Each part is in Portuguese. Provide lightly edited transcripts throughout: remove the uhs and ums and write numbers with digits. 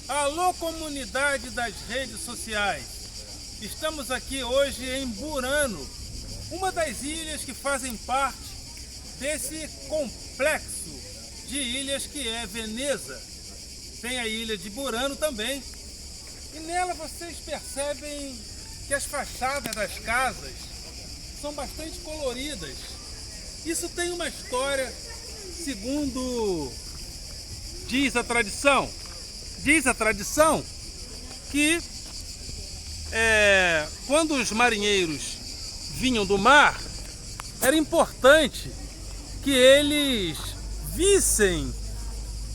Alô, comunidade das redes sociais! Estamos aqui hoje em Burano, uma das ilhas que fazem parte desse complexo de ilhas que é Veneza. Tem a ilha de Burano também. E nela vocês percebem que as fachadas das casas são bastante coloridas. Isso tem uma história, segundo diz a tradição. Diz a tradição que quando os marinheiros vinham do mar, era importante que eles vissem,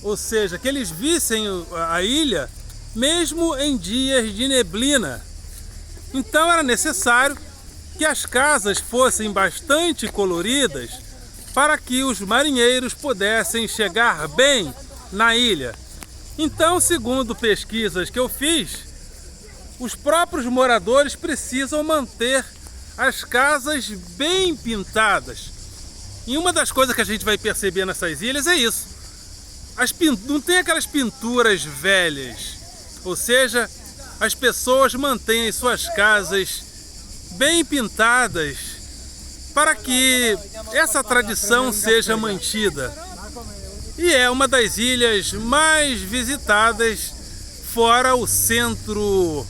ou seja, que eles vissem a ilha mesmo em dias de neblina. Então era necessário que as casas fossem bastante coloridas para que os marinheiros pudessem chegar bem na ilha. Então, segundo pesquisas que eu fiz, os próprios moradores precisam manter as casas bem pintadas. E uma das coisas que a gente vai perceber nessas ilhas é isso. Não tem aquelas pinturas velhas, ou seja, as pessoas mantêm as suas casas bem pintadas para que essa tradição seja mantida. E é uma das ilhas mais visitadas fora o centro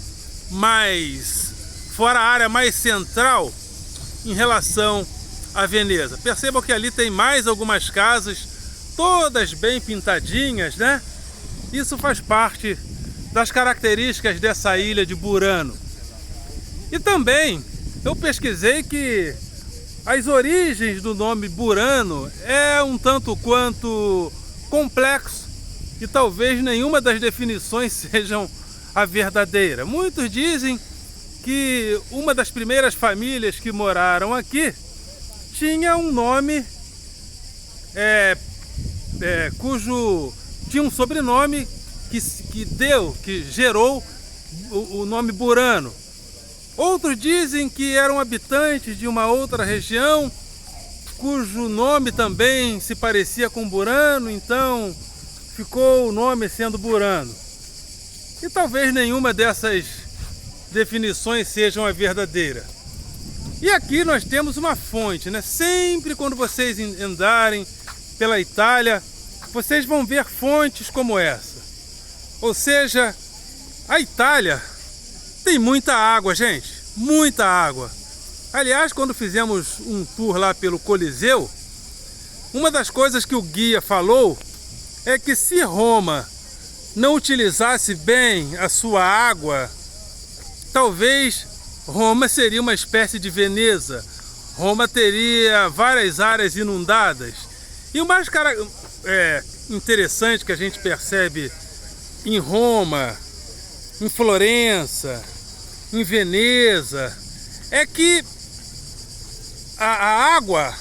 fora a área mais central em relação a Veneza. Percebam que ali tem mais algumas casas, todas bem pintadinhas, né? Isso faz parte das características dessa ilha de Burano. E também eu pesquisei que as origens do nome Burano é um tanto quanto complexo e talvez nenhuma das definições sejam a verdadeira. Muitos dizem que uma das primeiras famílias que moraram aqui tinha um nome tinha um sobrenome que gerou o nome Burano. Outros dizem que eram habitantes de uma outra região cujo nome também se parecia com Burano, então ficou o nome sendo Burano. E talvez nenhuma dessas definições sejam a verdadeira. E aqui nós temos uma fonte, né? Sempre quando vocês andarem pela Itália, vocês vão ver fontes como essa. Ou seja, a Itália tem muita água, gente, muita água. Aliás, quando fizemos um tour lá pelo Coliseu, uma das coisas que o guia falou é que se Roma não utilizasse bem a sua água, talvez Roma seria uma espécie de Veneza. Roma teria várias áreas inundadas. E o mais interessante que a gente percebe em Roma, em Florença, em Veneza, é que a água,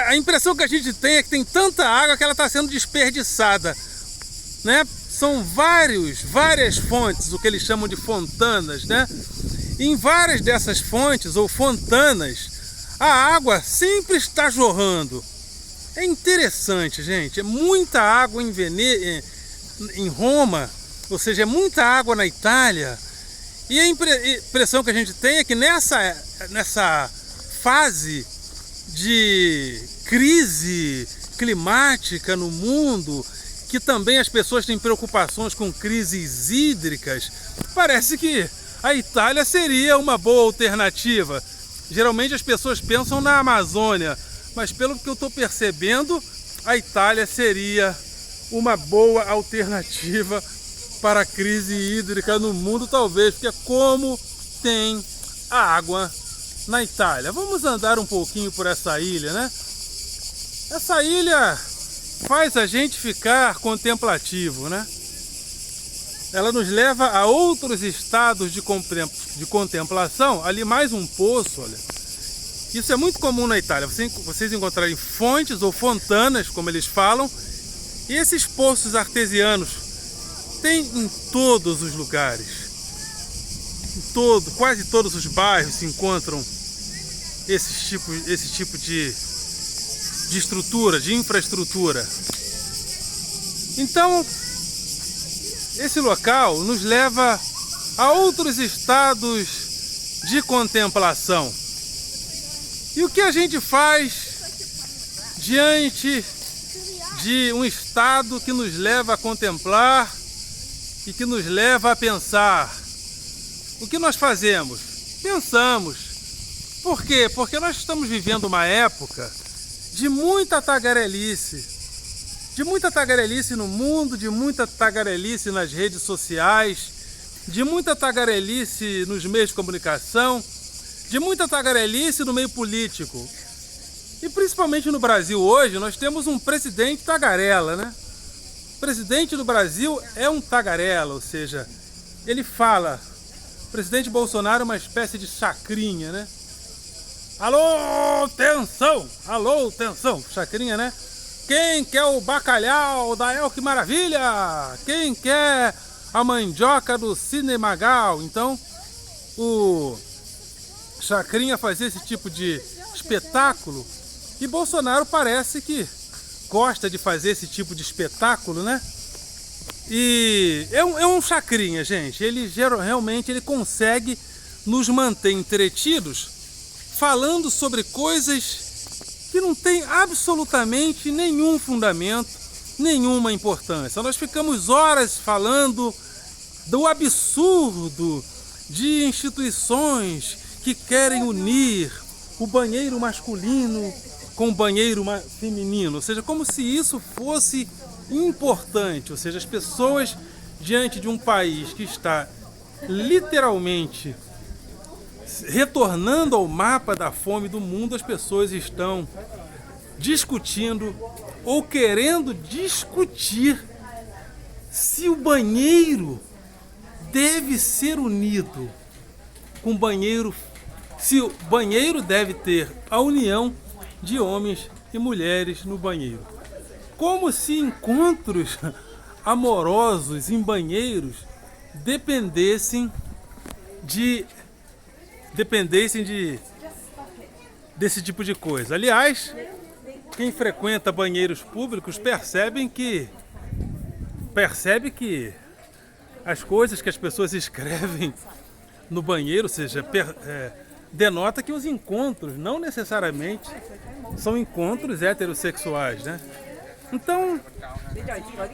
a impressão que a gente tem é que tem tanta água que ela está sendo desperdiçada, né? São várias fontes, o que eles chamam de fontanas, né? E em várias dessas fontes ou fontanas, a água sempre está jorrando. É interessante, gente, é muita água em Roma, ou seja, é muita água na Itália. E a impressão que a gente tem é que nessa fase de crise climática no mundo, que também as pessoas têm preocupações com crises hídricas, parece que a Itália seria uma boa alternativa. Geralmente as pessoas pensam na Amazônia, mas pelo que eu estou percebendo, a Itália seria uma boa alternativa para a crise hídrica no mundo, talvez, porque como tem água na Itália. Vamos andar um pouquinho por essa ilha, né? Essa ilha faz a gente ficar contemplativo, né? Ela nos leva a outros estados de contemplação. Ali mais um poço, olha. Isso é muito comum na Itália, vocês encontrarem fontes ou fontanas, como eles falam, e esses poços artesianos tem em todos os lugares. Quase todos os bairros se encontram esse tipo de estrutura, de infraestrutura. Então, esse local nos leva a outros estados de contemplação. E o que a gente faz diante de um estado que nos leva a contemplar e que nos leva a pensar? O que nós fazemos? Pensamos. Por quê? Porque nós estamos vivendo uma época de muita tagarelice. De muita tagarelice no mundo, de muita tagarelice nas redes sociais, de muita tagarelice nos meios de comunicação, de muita tagarelice no meio político. E principalmente no Brasil hoje, nós temos um presidente tagarela, né? O presidente do Brasil é um tagarela, ou seja, ele fala. O presidente Bolsonaro é uma espécie de chacrinha, né? Alô, tensão! Alô, tensão! Chacrinha, né? Quem quer o bacalhau da El Que Maravilha? Quem quer a mandioca do Cine Magal? Então, o Chacrinha fazia esse tipo de espetáculo e Bolsonaro parece que gosta de fazer esse tipo de espetáculo, né? E é um chacrinha, gente. Ele realmente ele consegue nos manter entretidos falando sobre coisas que não tem absolutamente nenhum fundamento, nenhuma importância. Nós ficamos horas falando do absurdo de instituições que querem unir o banheiro masculino com o banheiro feminino, ou seja, como se isso fosse importante, ou seja, as pessoas diante de um país que está literalmente retornando ao mapa da fome do mundo, as pessoas estão discutindo ou querendo discutir se o banheiro deve ser unido com o banheiro, se o banheiro deve ter a união de homens e mulheres no banheiro. Como se encontros amorosos em banheiros dependessem desse tipo de coisa. Aliás, quem frequenta banheiros públicos percebe que as coisas que as pessoas escrevem no banheiro, ou seja, denota que os encontros não necessariamente são encontros heterossexuais, né? Então,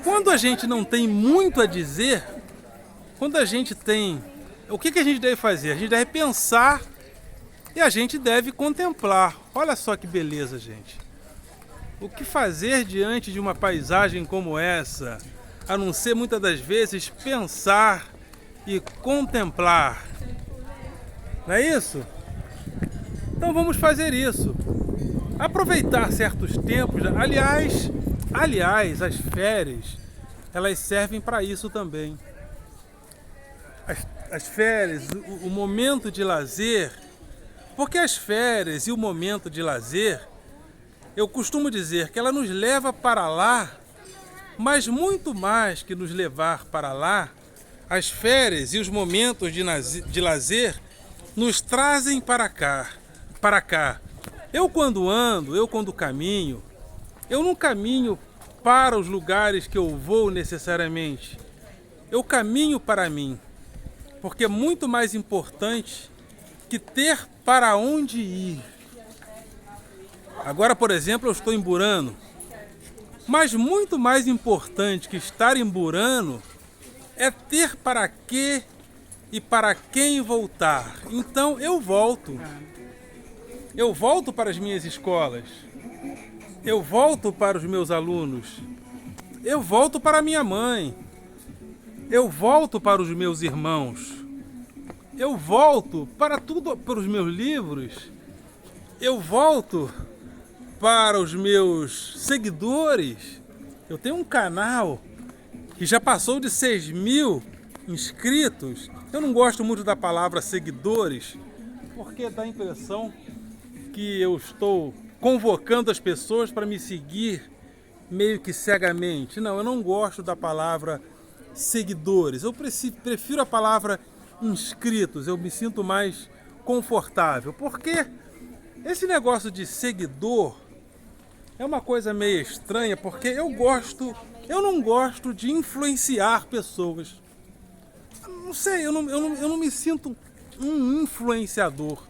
quando a gente não tem muito a dizer, quando a gente tem... O que a gente deve fazer? A gente deve pensar e a gente deve contemplar. Olha só que beleza, gente. O que fazer diante de uma paisagem como essa, a não ser muitas das vezes pensar e contemplar? Não é isso? Então vamos fazer isso. Aproveitar certos tempos. Aliás, as férias, elas servem para isso também. As férias, o momento de lazer, porque as férias e o momento de lazer, eu costumo dizer que ela nos leva para lá, mas muito mais que nos levar para lá, as férias e os momentos de lazer nos trazem para cá. Eu quando caminho, eu não caminho para os lugares que eu vou necessariamente, eu caminho para mim. Porque é muito mais importante que ter para onde ir. Agora, por exemplo, eu estou em Burano. Mas muito mais importante que estar em Burano é ter para quê e para quem voltar. Então eu volto. Eu volto para as minhas escolas. Eu volto para os meus alunos. Eu volto para a minha mãe. Eu volto para os meus irmãos. Eu volto para os meus livros. Eu volto para os meus seguidores. Eu tenho um canal que já passou de 6.000 inscritos. Eu não gosto muito da palavra seguidores, porque dá a impressão que eu estou convocando as pessoas para me seguir meio que cegamente. Não, eu não gosto da palavra seguidores. Eu prefiro a palavra inscritos. Eu me sinto mais confortável. Porque esse negócio de seguidor é uma coisa meio estranha, porque eu Eu não gosto de influenciar pessoas. Não sei, eu não me sinto um influenciador.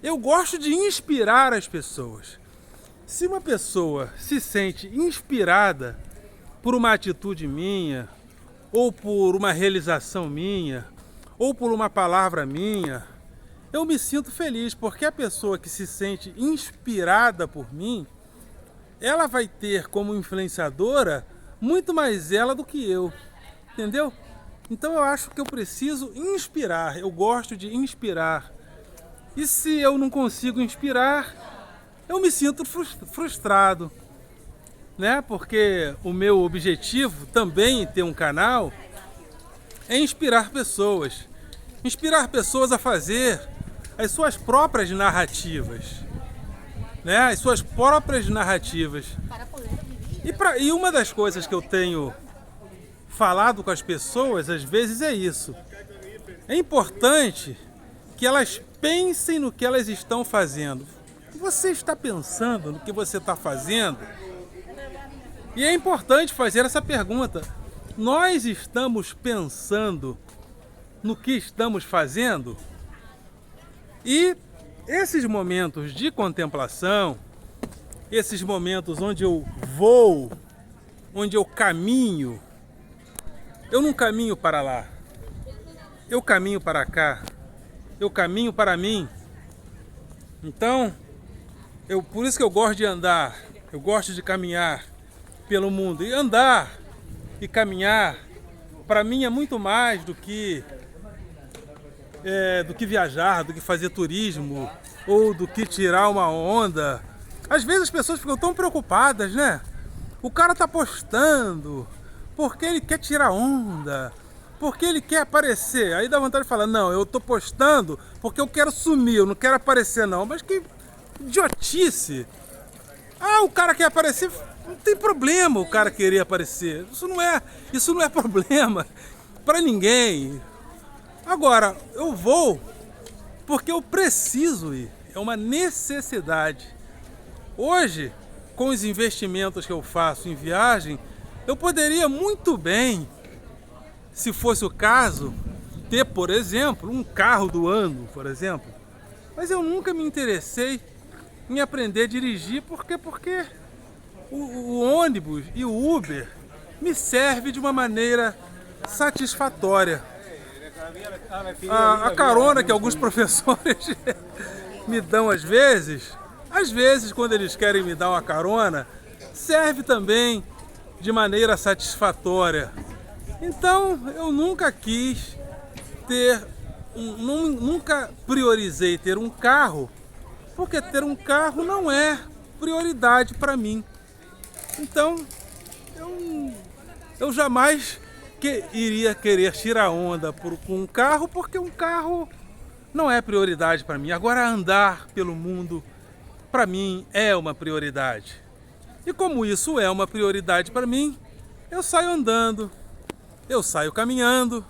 Eu gosto de inspirar as pessoas. Se uma pessoa se sente inspirada por uma atitude minha, ou por uma realização minha, ou por uma palavra minha, eu me sinto feliz, porque a pessoa que se sente inspirada por mim, ela vai ter como influenciadora muito mais ela do que eu, entendeu? Então eu acho que eu preciso inspirar, eu gosto de inspirar. E se eu não consigo inspirar, eu me sinto frustrado, né? Porque o meu objetivo também em ter um canal é inspirar pessoas a fazer as suas próprias narrativas, né? As suas próprias narrativas. E uma das coisas que eu tenho falado com as pessoas às vezes é isso. É importante que elas pensem no que elas estão fazendo. Você está pensando no que você está fazendo? E é importante fazer essa pergunta. Nós estamos pensando no que estamos fazendo? E esses momentos de contemplação, esses momentos onde eu vou, onde eu caminho, eu não caminho para lá, eu caminho para cá, eu caminho para mim. Então, por isso que eu gosto de andar, eu gosto de caminhar pelo mundo. E andar e caminhar, para mim, é muito mais do que viajar, do que fazer turismo, ou do que tirar uma onda. Às vezes as pessoas ficam tão preocupadas, né? O cara tá postando porque ele quer tirar onda, porque ele quer aparecer. Aí dá vontade de falar, não, eu tô postando porque eu quero sumir, eu não quero aparecer não. Mas que idiotice! Ah, o cara quer aparecer, não tem problema o cara querer aparecer. Isso não é problema para ninguém. Agora, eu vou porque eu preciso ir, é uma necessidade. Hoje, com os investimentos que eu faço em viagem, eu poderia muito bem, se fosse o caso, ter, por exemplo, um carro do ano, por exemplo. Mas eu nunca me interessei em aprender a dirigir, porque o ônibus e o Uber me servem de uma maneira satisfatória. A carona que alguns professores me dão às vezes quando eles querem me dar uma carona, serve também de maneira satisfatória. Então eu nunca quis nunca priorizei ter um carro, porque ter um carro não é prioridade para mim. Então eu jamais iria querer tirar onda com um carro, porque um carro não é prioridade para mim. Agora, andar pelo mundo, para mim, é uma prioridade. E como isso é uma prioridade para mim, eu saio andando, eu saio caminhando,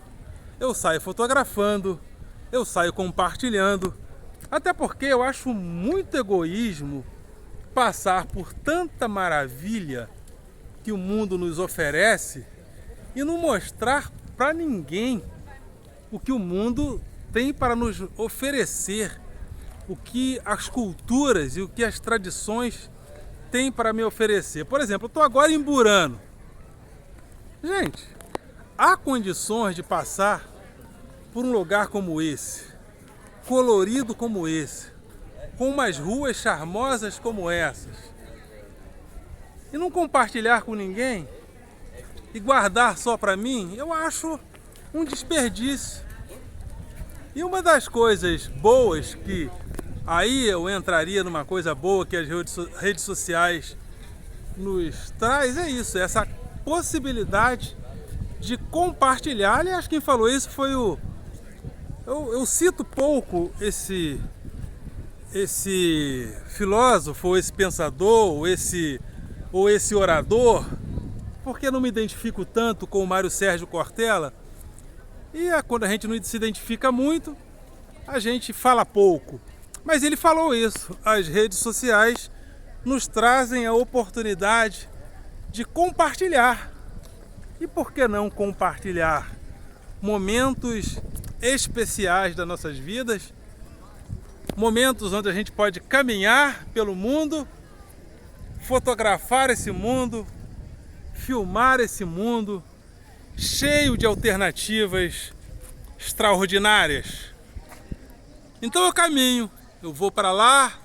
eu saio fotografando, eu saio compartilhando. Até porque eu acho muito egoísmo passar por tanta maravilha que o mundo nos oferece e não mostrar para ninguém o que o mundo tem para nos oferecer, o que as culturas e o que as tradições têm para me oferecer. Por exemplo, eu estou agora em Burano. Gente, há condições de passar por um lugar como esse, colorido como esse, com umas ruas charmosas como essas, e não compartilhar com ninguém e guardar só para mim? Eu acho um desperdício. E uma das coisas boas que aí eu entraria numa coisa boa que as redes sociais nos traz é isso, essa possibilidade de compartilhar. Aliás, quem falou isso foi eu cito pouco esse filósofo, ou esse pensador, ou esse orador, porque não me identifico tanto com o Mário Sérgio Cortella. E quando a gente não se identifica muito, a gente fala pouco. Mas ele falou isso, as redes sociais nos trazem a oportunidade de compartilhar, E por que não compartilhar momentos especiais das nossas vidas, momentos onde a gente pode caminhar pelo mundo, fotografar esse mundo, filmar esse mundo cheio de alternativas extraordinárias. Então eu caminho, eu vou para lá,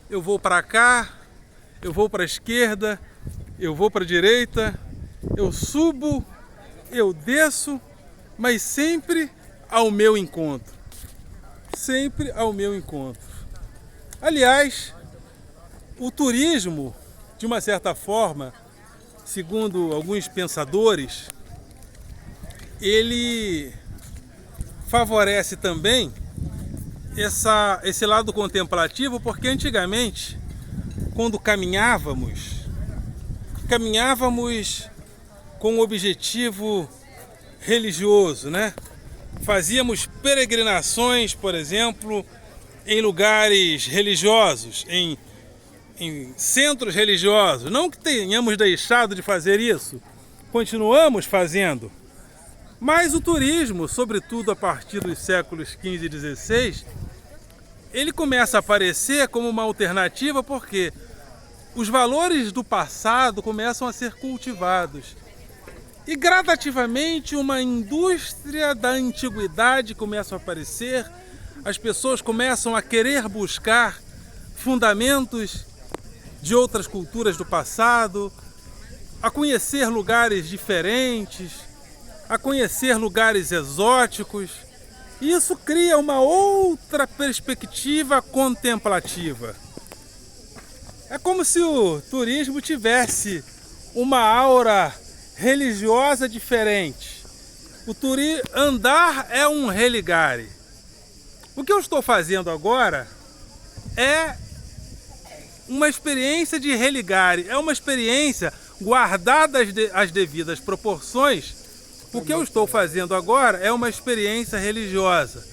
eu vou para cá, eu vou para a esquerda, eu vou para a direita, eu subo, eu desço, mas sempre ao meu encontro. Sempre ao meu encontro. Aliás, o turismo, de uma certa forma, segundo alguns pensadores, ele favorece também esse lado contemplativo, porque antigamente, quando caminhávamos com um objetivo religioso, né? Fazíamos peregrinações, por exemplo, em lugares religiosos, em centros religiosos. Não que tenhamos deixado de fazer isso, continuamos fazendo. Mas o turismo, sobretudo a partir dos séculos XV e XVI, ele começa a aparecer como uma alternativa porque os valores do passado começam a ser cultivados. E gradativamente uma indústria da antiguidade começa a aparecer, as pessoas começam a querer buscar fundamentos de outras culturas do passado, a conhecer lugares diferentes, a conhecer lugares exóticos. E isso cria uma outra perspectiva contemplativa. É como se o turismo tivesse uma aura religiosa diferente. Andar é um religare. O que eu estou fazendo agora é uma experiência de religare, é uma experiência guardada as devidas proporções. O que eu estou fazendo agora é uma experiência religiosa.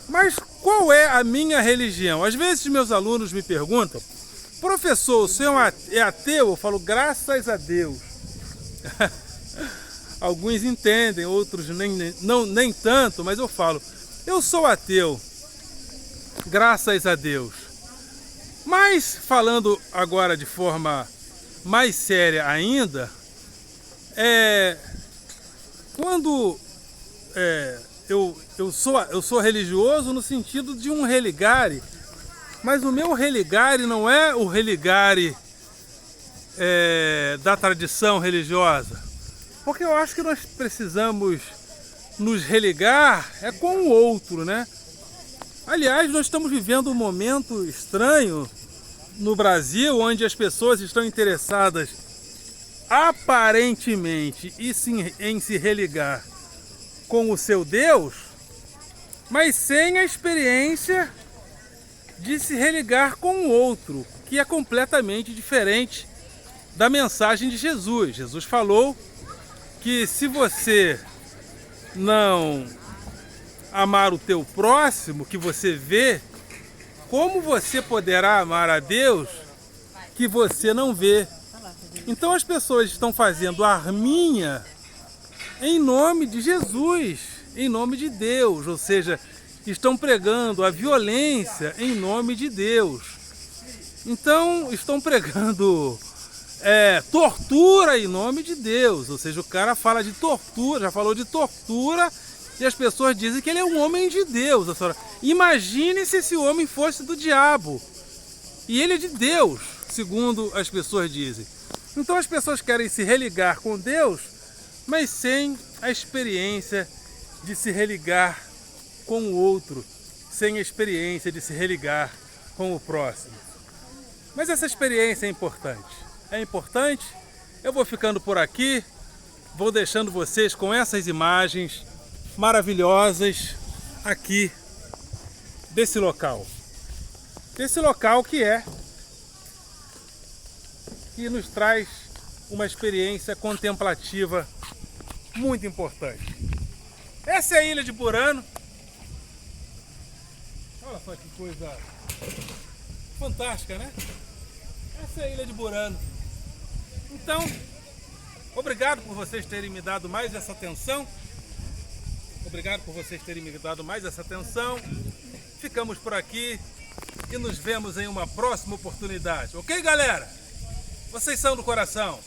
Mas qual é a minha religião? Às vezes meus alunos me perguntam: professor, o senhor é ateu? Eu falo, graças a Deus. Alguns entendem, outros nem tanto, mas eu falo, eu sou ateu, graças a Deus. Mas falando agora de forma mais séria ainda, quando eu sou religioso no sentido de um religare, mas o meu religare não é o religare da tradição religiosa, porque eu acho que nós precisamos nos religar com o outro, né? Aliás, nós estamos vivendo um momento estranho no Brasil, onde as pessoas estão interessadas aparentemente em se religar com o seu Deus, mas sem a experiência de se religar com o outro, que é completamente diferente da mensagem de Jesus. Jesus falou que se você não amar o teu próximo que você vê, como você poderá amar a Deus que você não vê? Então as pessoas estão fazendo arminha em nome de Jesus, em nome de Deus, ou seja, estão pregando a violência em nome de Deus. Então estão pregando tortura em nome de Deus, ou seja, o cara fala de tortura, já falou de tortura, e as pessoas dizem que ele é um homem de Deus. Imagine se esse homem fosse do diabo, e ele é de Deus, segundo as pessoas dizem. Então as pessoas querem se religar com Deus, mas sem a experiência de se religar com o outro, sem a experiência de se religar com o próximo. Mas essa experiência é importante. É importante. Eu vou ficando por aqui, vou deixando vocês com essas imagens maravilhosas aqui desse local. Desse local que nos traz uma experiência contemplativa muito importante. Essa é a ilha de Burano. Olha só que coisa fantástica, né? Essa é a ilha de Burano. Então, Obrigado por vocês terem me dado mais essa atenção. Obrigado por vocês terem me dado mais essa atenção. Ficamos por aqui e nos vemos em uma próxima oportunidade. Ok, galera? Vocês são do coração.